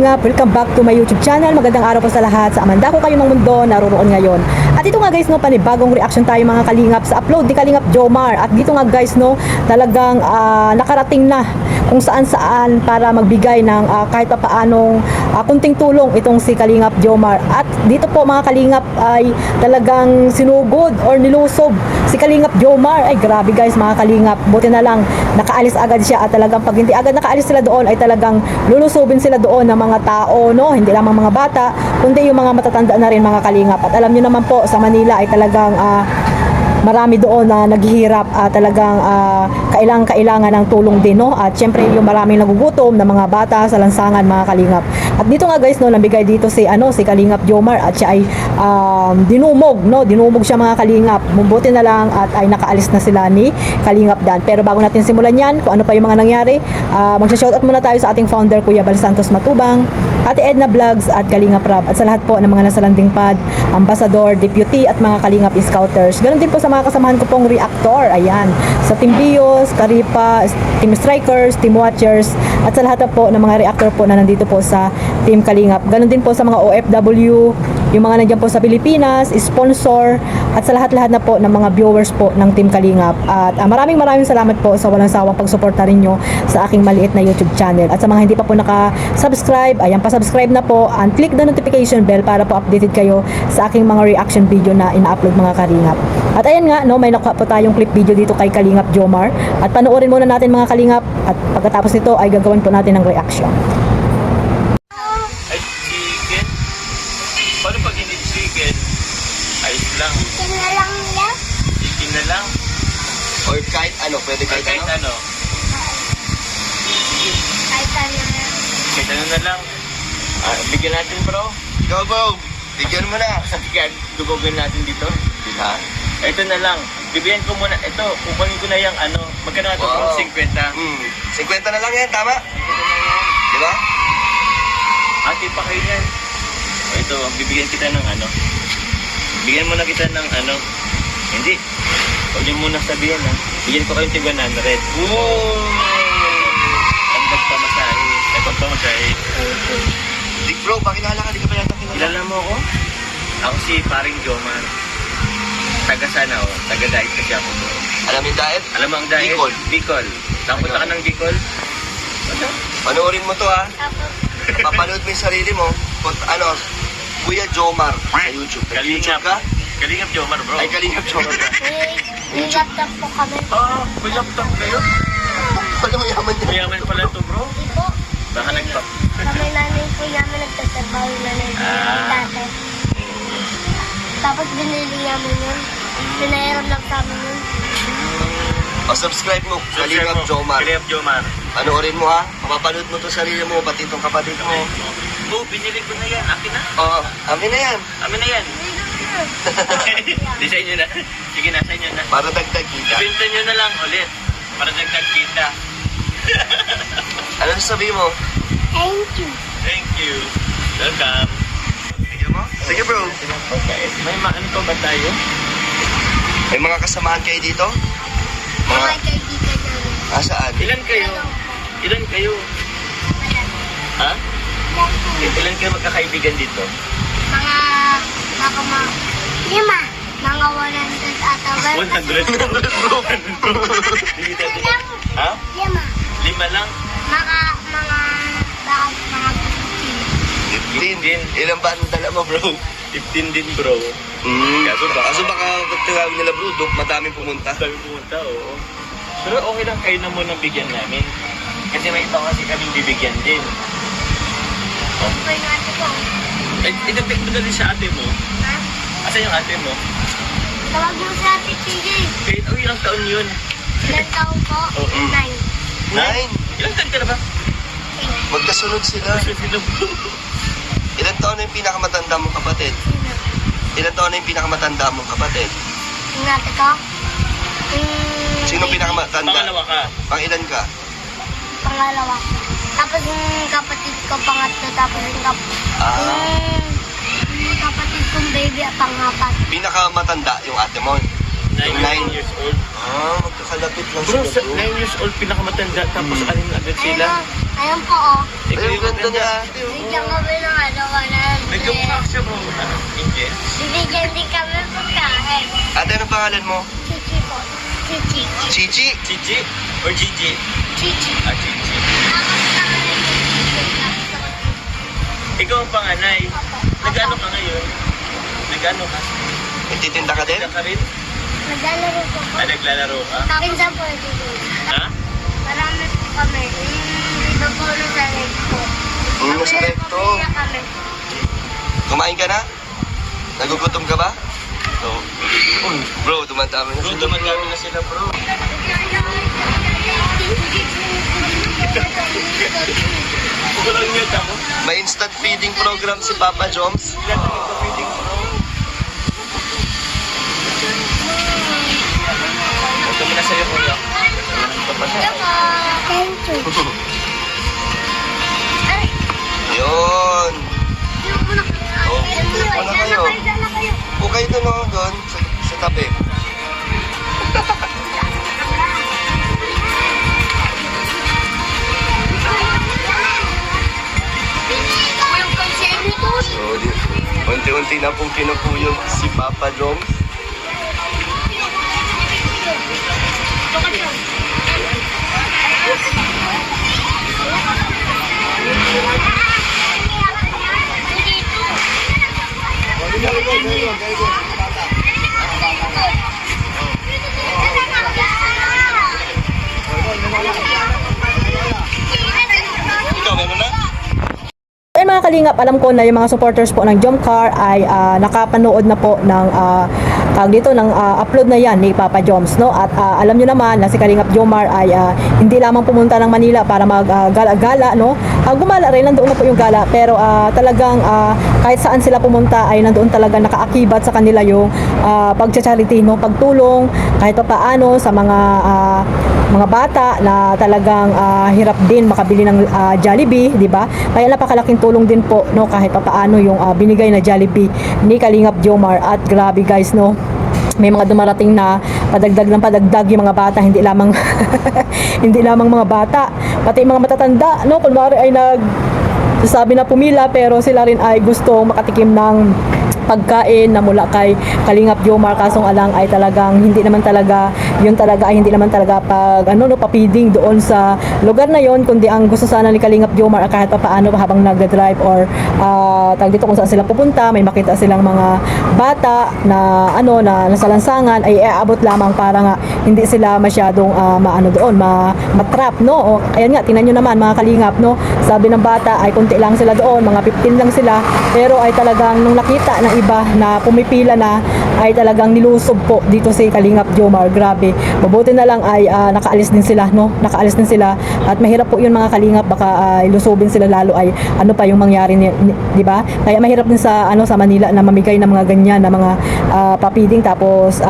Kalingap, welcome back to my YouTube channel. Magandang araw po sa lahat. Sa amanda ko kayo ng mundo, naroon ngayon. At ito nga guys, no, panibagong reaction tayo mga Kalingap sa upload ni Kalingap Jomar. At dito nga guys, no, talagang nakarating na kung saan-saan para magbigay ng kahit pa paanong kunting tulong itong si Kalingap Jomar. At dito po mga Kalingap ay talagang sinugod or nilusob si Kalingap Jomar. Ay grabe guys mga Kalingap, buti na lang nakaalis agad siya at talagang pag hindi agad nakaalis sila doon ay talagang lulusubin sila doon ng mga tao, no? Hindi lamang mga bata, kundi yung mga matatanda na rin mga Kalingap. At alam niyo naman po sa Manila ay talagang marami doon na naghihirap, talagang kailangan ng tulong din, no? At syempre yung maraming nagugutom na mga bata sa lansangan mga Kalingap. At dito nga guys, no, nabigay dito si Kalingap Jomar at siya ay dinumog, no? Dinumog siya mga Kalingap. Mabuti na lang at ay nakaalis na sila ni Kalingap Dan. Pero bago natin simulan yan, kung ano pa yung mga nangyari, magsha-shoutout muna tayo sa ating founder Kuya Bal Santos Matubang, Ate Edna Vlogs at Kalingap Rab, at sa lahat po ng mga nasa landing pad, ambassador, deputy at mga Kalingap scouters. Ganon din po sa mga kasamahan ko pong reactor, ayan, sa Team Bios, Karipa, Team Strikers, Team Watchers, at sa lahat po ng mga reactor po na nandito po sa Team Kalingap. Ganon din po sa mga OFW, yung mga nandiyan po sa Pilipinas, sponsor, at sa lahat-lahat na po ng mga viewers po ng Team Kalingap. At maraming salamat po sa walang sawang pagsuporta rinyo sa aking maliit na YouTube channel. At sa mga hindi pa po naka-subscribe, ayan, pa-subscribe na po and click the notification bell para po updated kayo sa aking mga reaction video na ina-upload mga Kalingap. At ayan nga, no, may nakuha po tayong clip video dito kay Kalingap Jomar. At panoorin muna natin mga Kalingap, at pagkatapos nito ay gagawin po natin ng reaction. Ay, chicken? Paano pag hindi chicken? Ayos lang. Chicken na lang yan. Chicken na lang. Or kahit ano, pwede kahit, Kahit ano. Kahit ano na. Kahit ano na lang. Bigyan natin bro. Go, bro! Bigyan mo na! Bigyan, dugogin natin dito. Diba? Ito na lang. Bibigyan ko muna. Ito, kukunin ko na yung ano. Magkano ito bro? Wow. 50. 50 na lang yan, tama? Diba? Ate pa kayo yan. Ito, bibigyan kita ng ano. Bigyan mo na kita ng ano. Hindi. Huwag niyo muna sabihin ha. Bigyan ko kayong tig 100. Ang pagpamasahe. Ang pagpamasahe. Dick bro, pakilala ka, di ka pa yata kilala. Kilala mo ako? Ako si Paring Jomar. Taga sana o. Taga Daig kasi ako bro. Alam yung diet? Alam mo ang dahil? Bicol. Bicol. Napunta ka ng Bicol? Ano? Panoorin mo to ha. Tapos, Papanood mo yung sarili mo. Kuya Jomar sa YouTube. Kalingap. YouTube ka? Kalingap Jomar bro. Ay, Kalingap Jomar ka. may laptop po kami. May laptop kayo? Paano mayaman niya? Mayaman pala ito bro. Di po. Baka nagpap. Kami nanay po namin nagtatrabaho yung nanay po namin tatay. Tapos binili namin yun. Pinahiram lang sa amin yun. O, subscribe mo, Kalingap Jomar. Kalingap Jomar. Panoorin mo ha. Mapapanood mo to sarili mo, pati itong kapatid mo. Oh, binili ko na yan. Akin na. Oo, amin na yan. Amin na yan. Di sa inyo na. Sige na, sa inyo na. Para dagdag kita. Ibenta nyo na lang ulit. Para dagdag kita. Ano sasabihin mo? Thank you. Thank you. Welcome. Sige mo? Sige bro. Okay. May ano pa ba tayo? May mga kasamahan kayo dito? Mga Mga, kaibigan namin. saan? Ilan kayo? Ilan kayo? Ha? Ilan kayo magkakaibigan dito? Mga, lima. Mga 100 ata. 100 bro. Hindi natin. Ha? Lima. 5 lang? Mga 15. Ilan ba ang dala mo bro? 15 din bro. Kaso baka pag tinawag nila bro, madaming pumunta. Sabi pumunta, oo. Pero okay lang kayo na muna bigyan namin. Kasi may ito kasi kaming bibigyan din. Ito yung ate ko. Eh, idapit mo na rin sa ate mo. Ha? Asan yung ate mo? Tawag mo sa ate TJ. Kahit ilang taon yun? Ilan taon po? Oo. 9. 9. Ilang taon ka na ba? Magkasunod sila. Kasi sila bro. Ilan taon na yung pinakamatanda mong kapatid? Sino? Ilan taon na yung pinakamatanda mong kapatid? Yung ate ko? Sino pinakamatanda? Pangalawa ka. Pang ilan ka? Pangalawa. Tapos yung kapatid ko pangatlo. Tapos yung kapatid kong baby at pangapat. Pinakamatanda yung ate mo. 9 years old. Magkakalapit lang Bro, sila, bro. 9 years old pinakamatanda, tapos alin agad sila. Ayan po, oh. Ikaw Ay, yung ganda maganda. niya, ate. oh. Bigyan kami ng ano, 100. Nagkamukha siya bro. Angel. Bibigyan din kami pagkain. Ate, anong pangalan mo? Chichi po. Chichi. Chichi. Chichi or Gigi? Chichi. Ah, Chichi. Tapos kami ng Chichi. Ikaw ang panganay. Nag-ano ka ngayon? Nag-ano ka? Nagtitinda ka din? Nagtitinda ka rin? Naglalaro po po. Ah, naglalaro ka? Pinsan po dito. Ha? Marami po kami. Iba po na sa leg po. Nasa recto. Pamilya kami. Kumain ka na? Nagugutom ka ba? No. Bro, dumadami na Bro, sila. dumadami na sila bro. Bukod lang yun mo. May instant feeding program si Papa Joms. Ilan na magpa-feeding bro? Ito mo na sa'yo kuya. Ito pa siya. Thank you. Ay, Yun. yung muna. Oh, muna kayo. Bukay doon o, doon, sa tabi. Yung konsehyo to. So, unti-unti na pong kinukuyog si Papa Joms. Ikaw, meron na? Ayun mga kalingap, alam ko na yung mga supporters po ng Jomcar ay nakapanood na po ng tawag dito ng upload na yan ni Papa Joms, no? At alam nyo naman na si Kalingap Jomar ay hindi lamang pumunta ng Manila para mag-gala-gala, no? Gumala rin, nandoon na po yung gala, pero talagang kahit saan sila pumunta ay nandoon talaga nakaakibat sa kanila yung pag-charity, no? Pagtulong kahit pa paano sa mga bata na talagang hirap din makabili ng Jollibee, di ba? Kaya napakalaking tulong din po, no, kahit pa paano yung binigay na Jollibee ni Kalingap Jomar. At grabe guys, no, may mga dumarating na padagdag ng padagdag yung mga bata, hindi lamang hindi lamang mga bata, pati mga matatanda, no, kunwari ay sabi na pumila pero sila rin ay gustong makatikim ng pagkain na mula kay Kalingap Jomar, kasong alang ay talagang hindi naman talaga pag papiding doon sa lugar na yon, kundi ang gusto sana ni Kalingap Jomar kahit pa paano habang nagda-drive or tag dito kung saan sila pupunta, may makita silang mga bata na na nasa lansangan ay aabot lamang para nga hindi sila masyadong matrap, no? O ayan nga, tingnan niyo naman mga Kalingap, no? Sabi ng bata ay konti lang sila doon, mga 15 lang sila, pero ay talagang nung nakita ng iba na pumipila na ay talagang nilusob po dito si Kalingap Jomar. Grabe, mabuti na lang ay nakaalis din sila, no? Nakaalis din sila at mahirap po yun mga Kalingap, baka ilusubin sila lalo ay ano pa yung mangyari di ba? Kaya mahirap din sa sa Manila na mamigay ng mga ganyan na mga papiding tapos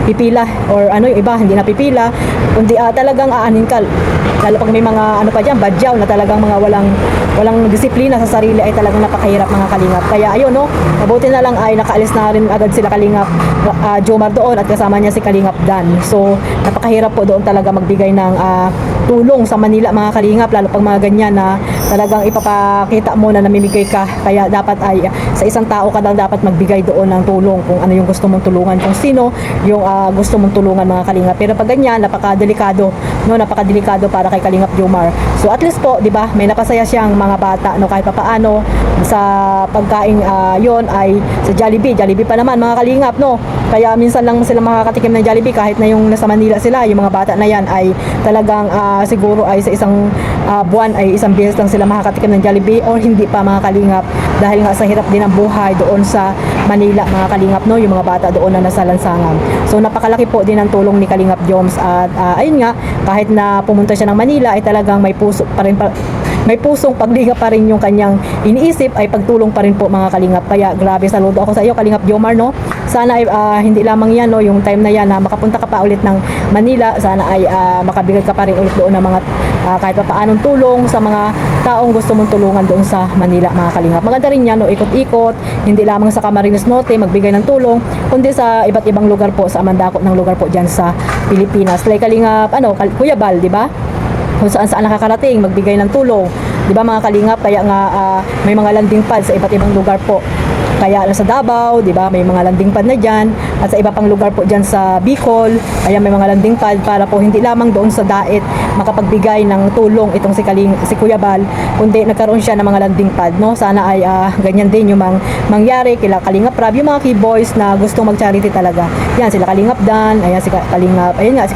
pipila or yung iba hindi na pipila kundi talagang aanin ka, lalo pag may mga pa dyan, badyaw na talagang mga walang disiplina sa sarili ay talagang napakahirap mga Kalingap. Kaya ayun, no, mabuti na lang ay nakaalis na rin agad sila Kalingap Jomar doon at kasama niya si Kalingap Dan. So napakahirap po doon talaga magbigay ng tulong sa Manila mga Kalingap, lalo pag mga ganyan na talagang ipapakita mo na namimigay ka. Kaya dapat ay sa isang tao ka lang dapat magbigay doon ng tulong kung ano yung gusto mong tulungan, kung sino yung gusto mong tulungan mga Kalingap. Pero pag ganyan, napakadelikado, no, napakadelikado para kay Kalingap Jomar. So at least po, di ba, may napasaya siyang mga bata, no, kahit papaano sa pagkain yon ay sa Jollibee pa naman mga Kalingap, no. Kaya minsan lang sila makakatikim ng Jollibee kahit na yung nasa Manila sila, yung mga bata na yan ay talagang siguro ay sa isang buwan ay isang beses lang sila makakatikim ng Jollibee or hindi pa mga Kalingap, dahil nga sa hirap din ang buhay doon sa Manila mga Kalingap, no, yung mga bata doon na nasa lansangan. So napakalaki po din ang tulong ni Kalingap Joms at ayun nga, kahit na pumunta siya ng Manila ay talagang may pusong paglinga pa rin yung kanyang iniisip ay pagtulong pa rin po mga Kalingap. Kaya grabe, saludo ako sa iyo Kalingap Jomar, no. Sana ay hindi lamang yan, no, yung time na yan na makapunta ka pa ulit ng Manila, sana ay makabigay ka pa rin ulit doon ng mga kahit pa paanong tulong sa mga taong gusto mong tulungan doon sa Manila, mga kalingap. Maganda rin yan, no, ikot-ikot, hindi lamang sa Camarines Norte magbigay ng tulong, kundi sa iba't ibang lugar po, sa amandako ng lugar po dyan sa Pilipinas. Like kalingap, Kuya Bal, di ba? Kung saan nakakarating, magbigay ng tulong, di ba mga kalingap? Kaya nga may mga landing pad sa iba't ibang lugar po. Kaya sa Davao, di ba, may mga landing pad na dyan, at sa iba pang lugar po dyan sa Bicol, kaya may mga landing pad para po hindi lamang doon sa Daet makapagbigay ng tulong itong si Kuya Bal, kundi nagkaroon siya ng mga landing pad, no? Sana ay ganyan din yung mangyari kila Kalingap Rab, yung mga key boys na gustong mag-charity talaga. Yan, sila Kalingap Dan, ayan si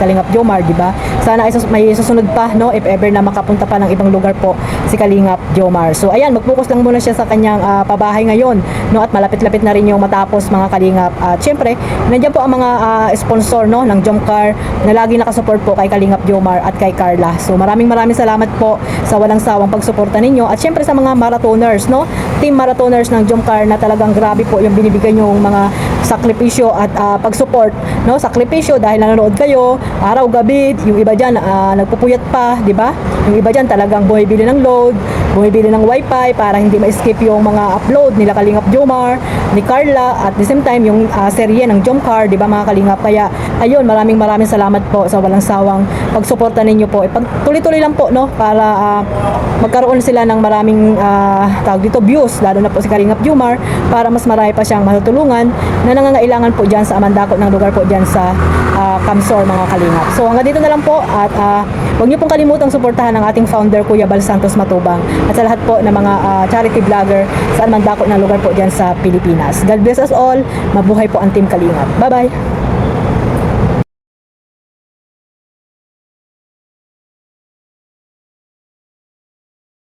Kalingap Jomar, di ba? Sana ay may susunod pa, no, if ever na makapunta pa ng ibang lugar po si Kalingap Jomar. So ayan, mag-focus lang muna siya sa kanyang pabahay ngayon, no, at malapit-lapit na rin yung matapos, mga kalingap. At syempre, nandiyan po ang mga sponsor, no, ng Jomcar na lagi nakasupport po kay Kalingap Jomar at kay Carla. So maraming salamat po sa walang sawang pagsuporta ninyo, at syempre sa mga marathoners, no, team marathoners ng Jomcar na talagang grabe po yung binibigay nyo mga sakripisyo at pag-support, no, sakripisyo dahil nanonood kayo araw-gabi. Yung iba diyan nagpupuyat pa, di ba? Yung iba diyan talagang bumibili ng load, bumibili ng wifi para hindi ma-skip yung mga upload nila Kalingap Jomar, ni Carla, at the same time yung serye ng Jomcar, di ba mga kalingap? Kaya ayun, maraming salamat po sa walang sawang pagsuporta ninyo po. Tuloy-tuloy lang po, no, para magkaroon sila ng maraming tawag dito, views, lalo na po si Kalingap Jomar, para mas marami pa siyang matutulungan na nangangailangan po dyan sa amandako ng lugar po dyan sa Kamsor, mga kalingap. So hanggang dito na lang po, at huwag niyo pong kalimutang suportahan ang ating founder Kuya Bal Santos Matubang, at sa lahat po ng mga charity vlogger sa amandako ng lugar po dyan sa Pilipinas. God bless us all. Mabuhay po ang Team Kalingap. Bye-bye!